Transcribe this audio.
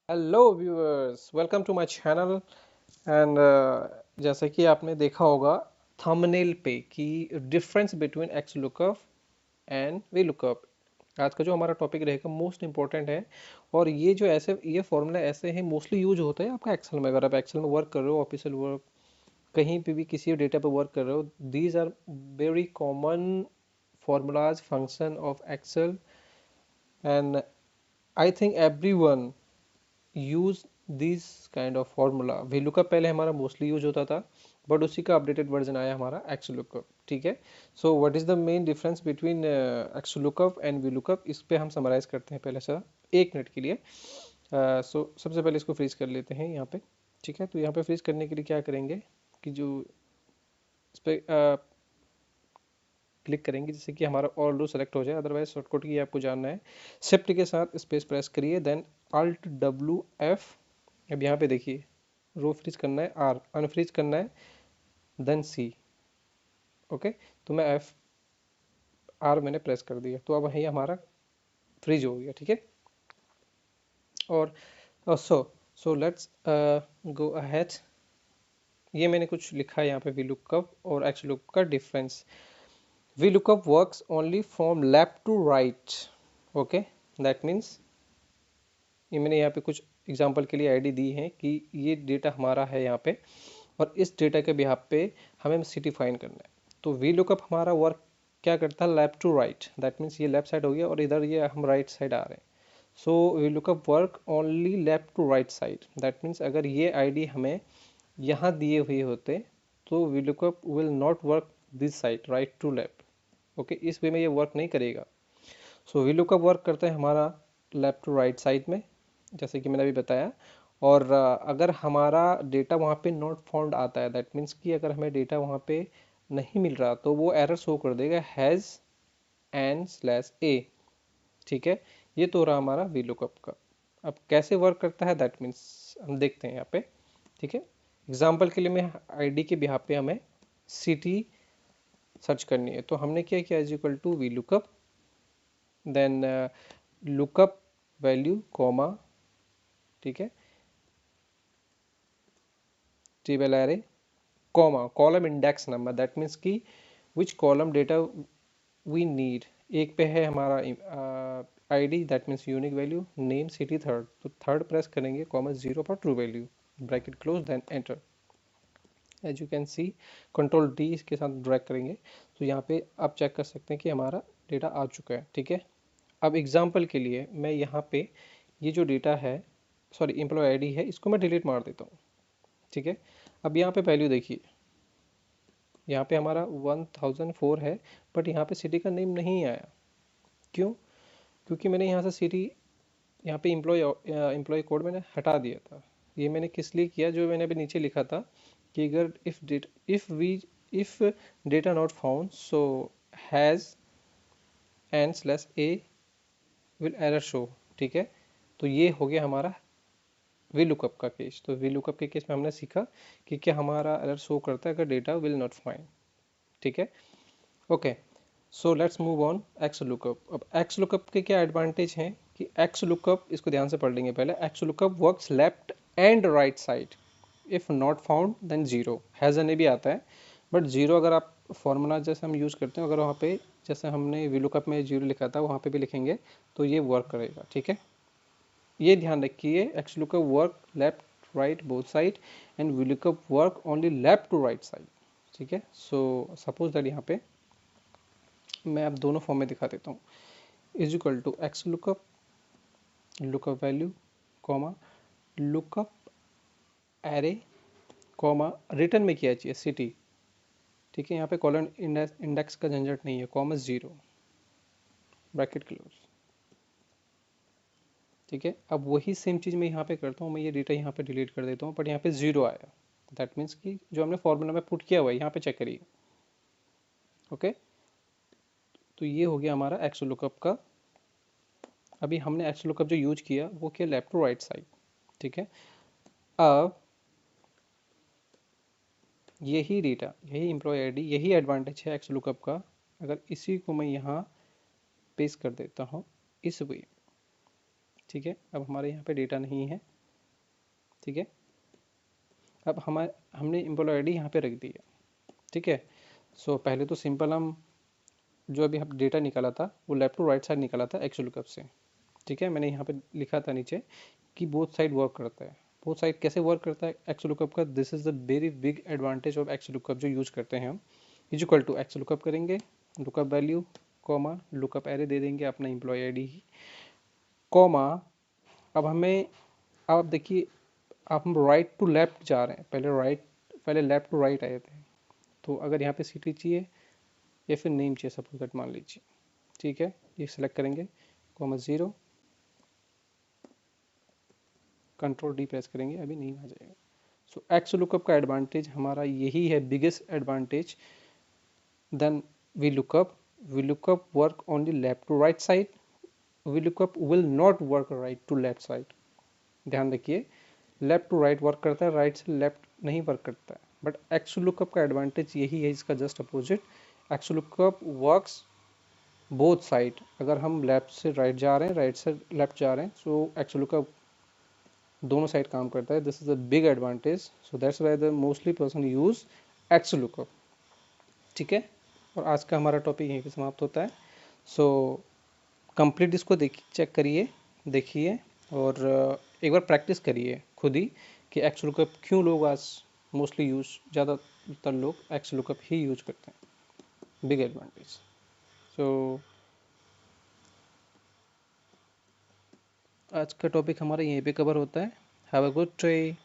Hello viewers, welcome to my channel. And जैसा कि आपने देखा होगा थंबनेल पे कि difference between X lookup and V lookup. आज का जो हमारा टॉपिक रहेगा मोस्ट इंपॉर्टेंट है। और ये जो ऐसे ये फॉर्मूला ऐसे हैं, मोस्टली यूज होता है आपका एक्सेल में। अगर आप एक्सेल में वर्क कर रहे हो, ऑफिशियल वर्क, कहीं पे भी किसी डेटा पे वर्क कर रहे हो, these are very common formulas function of excel, and I think everyone use this kind of formula. V lookup पहले हमारा मोस्टली यूज होता था, बट उसी का अपडेटेड वर्जन आया हमारा एक्स लुकअप। ठीक है। So what is the main difference between X lookup and V lookup, इस पे हम समराइज करते हैं पहले से 1 मिनट के लिए। सो सबसे पहले इसको फ्रीज कर लेते हैं यहाँ पे। ठीक है, तो यहाँ पे फ्रीज करने के लिए क्या करेंगे कि जो इस पर क्लिक करेंगे जिससे कि हमारा ऑल रो सेलेक्ट हो जाए। अदरवाइज शॉर्टकट की आपको जानना है, शिफ्ट के साथ स्पेस प्रेस करिए, देन अल्ट डब्ल्यू एफ। अब यहाँ पे देखिए, रो फ्रीज करना है, आर अनफ्रीज करना है, देन सी। ओके, तो मैं एफ आर मैंने प्रेस कर दिया, तो अब वही हमारा फ्रीज हो गया। ठीक है। और सो सो लेट्स गो अहेड। ये मैंने कुछ लिखा है यहाँ पे वी लुकअप और एक्स लुकअप का difference. V lookup works only from left to right. Okay, that means ये मैंने यहाँ पे कुछ एग्जांपल के लिए आईडी दी है कि ये डेटा हमारा है यहाँ पे, और इस डेटा के बिहाफ पे हमें सिटी फाइंड करना है। तो वी लुकअप हमारा वर्क क्या करता है, left to right. That means ये लेफ्ट साइड हो गया और इधर ये हम राइट साइड आ रहे हैं। So V lookup work only left to right side. That means अगर ये आईडी हमें यहाँ दिए हुए होते तो V lookup will not work this side, right to left. Okay, इस वे में ये वर्क नहीं करेगा। सो वी लुकअप वर्क करते हैं हमारा लेफ्ट टू राइट साइड में, जैसे कि मैंने अभी बताया। और अगर हमारा डेटा वहाँ पे नॉट फाउंड आता है, दैट मीन्स कि अगर हमें डेटा वहाँ पे नहीं मिल रहा, तो वो एरर शो कर देगा हैज़ एन स्लैश ए। ठीक है, ये तो रहा हमारा वी लुकअप का। अब कैसे वर्क करता है दैट मीन्स हम देखते हैं यहाँ पे। ठीक है, एग्जाम्पल के लिए मैं आईडी के बिहाफ पे हमें सिटी सर्च करनी है, तो हमने क्या किया, is equal to V lookup, then lookup value comma, ठीक है, table array comma column index number. That means कि which column data we need. एक पे है हमारा ID, that means unique value, name, city, third, तो थर्ड प्रेस करेंगे, comma zero for true value, bracket close, then enter. As you can see, control D इसके साथ drag करेंगे तो यहाँ पे आप चेक कर सकते हैं कि हमारा डेटा आ चुका है। ठीक है। अब एग्जाम्पल के लिए मैं यहाँ पे ये जो डेटा है, सॉरी एम्प्लॉय आईडी है, इसको मैं डिलीट मार देता हूँ। ठीक है। अब यहाँ पे वैल्यू देखिए, यहाँ पे हमारा 1004 है, बट यहाँ पे सिटी का नेम नहीं आया। क्यों? क्योंकि मैंने यहाँ से सिटी, यहाँ पे एम्प्लॉय कोड मैंने हटा दिया था। ये मैंने किस लिए किया, जो मैंने अभी नीचे लिखा था कि अगर if data not found so has an slash A will error show. ठीक है, तो ये हो गया हमारा वी लुकअप का केस। तो वी लुकअप के केस में हमने सीखा कि क्या हमारा एरर शो करता है अगर डेटा विल नॉट फाइंड। ठीक है। Okay, so let's move on x lookup. अब एक्स लुकअप के क्या एडवांटेज हैं कि एक्स लुकअप, इसको ध्यान से पढ़ लेंगे पहले। X lookup works left and right side, if not found then zero. Has N A भी आता है, बट जीरो अगर आप फॉर्मूला जैसे हम यूज़ करते हैं, अगर वहाँ पे जैसे हमने वी लुकअप में जीरो लिखा था वहाँ पे भी लिखेंगे तो ये वर्क करेगा। ठीक है, ये ध्यान रखिए, X lookup work left right both side, and V lookup work only left to right side. ठीक है। सो सपोज दैट यहाँ पे मैं अब दोनों फॉर्म में दिखा देता हूँ। Is equal to X lookup, lookup value comma lookup array comma return में किया चाहिए सिटी। ठीक है, यहाँ पे कॉलन इंडेक्स का झंझट नहीं है, कॉमा जीरो, ब्रैकेट क्लोज। ठीक है, अब वही सेम चीज़ मैं यहाँ पे करता हूँ, मैं ये डेटा यहाँ पे डिलीट कर देता हूँ, बट यहाँ पे जीरो आया। दैट मीन्स कि जो हमने फॉर्मूला में पुट किया हुआ है यहाँ पे चेक करिए। ओके, तो ये हो गया हमारा एक्स लुकअप का। अभी हमने एक्स लुकअप जो यूज किया वो किया लेफ्ट टू राइट साइड। ठीक है, अब यही डेटा, यही एम्प्लॉय आईडी, यही एडवांटेज है एक्स लुकअप का। अगर इसी को मैं यहाँ पेस्ट कर देता हूँ इस वे। ठीक है, अब हमारे यहाँ पे डेटा नहीं है, ठीक है। अब हमने एम्प्लॉय आईडी यहाँ पे रख दी है, ठीक है। सो पहले तो सिंपल हम जो अभी हम डेटा निकाला था वो लेफ्ट टू राइट साइड निकाला था एक्सलुकअप से, ठीक है। मैंने यहाँ पे लिखा था नीचे कि बोथ साइड वर्क करता है। बोथ साइड कैसे वर्क करता है एक्सलुकअप का, this is the very big advantage of XLOOKUP जो यूज करते हैं हम। इज इक्वल टू एक्सलुकअप करेंगे, lookup value comma lookup array दे देंगे अपना एम्प्लॉय आईडी ही, कॉमा। अब हमें, अब देखिए, अब हम राइट टू लेफ्ट जा रहे हैं, पहले लेफ्ट टू राइट आए थे। तो अगर यहाँ पे सिटी चाहिए या फिर नेम चाहिए सपोज दैट मान लीजिए, ठीक है। ये सिलेक्ट करेंगे, कॉमा 0, कंट्रोल डी प्रेस करेंगे, अभी नेम आ जाएगा। सो एक्स लुकअप का एडवांटेज हमारा यही है, biggest advantage then V lookup. V lookup work only left to right side, V lookup will not work right to left side. ध्यान रखिए, लेफ्ट टू राइट वर्क करता है, राइट से left नहीं वर्क करता है। बट एक्स लुकअप का advantage यही है, इसका just opposite. X lookup works both side, अगर हम लेफ्ट से राइट जा रहे हैं, राइट से लेफ्ट जा रहे हैं, सो एक्स लुकअप दोनों साइड काम करता है। This is a big advantage, so that's why the mostly person use x lookup, ठीक है। और आज का हमारा टॉपिक यहीं पे समाप्त होता है। सो कंप्लीट इसको देखिए, चेक करिए, देखिए, और एक बार प्रैक्टिस करिए खुद ही कि एक्स लुकअप क्यों लोग आज मोस्टली यूज, ज़्यादातर लोग एक्स लुकअप ही यूज करते हैं। Big advantage. सो आज का टॉपिक हमारा यहीं पे कवर होता है। Have a good day.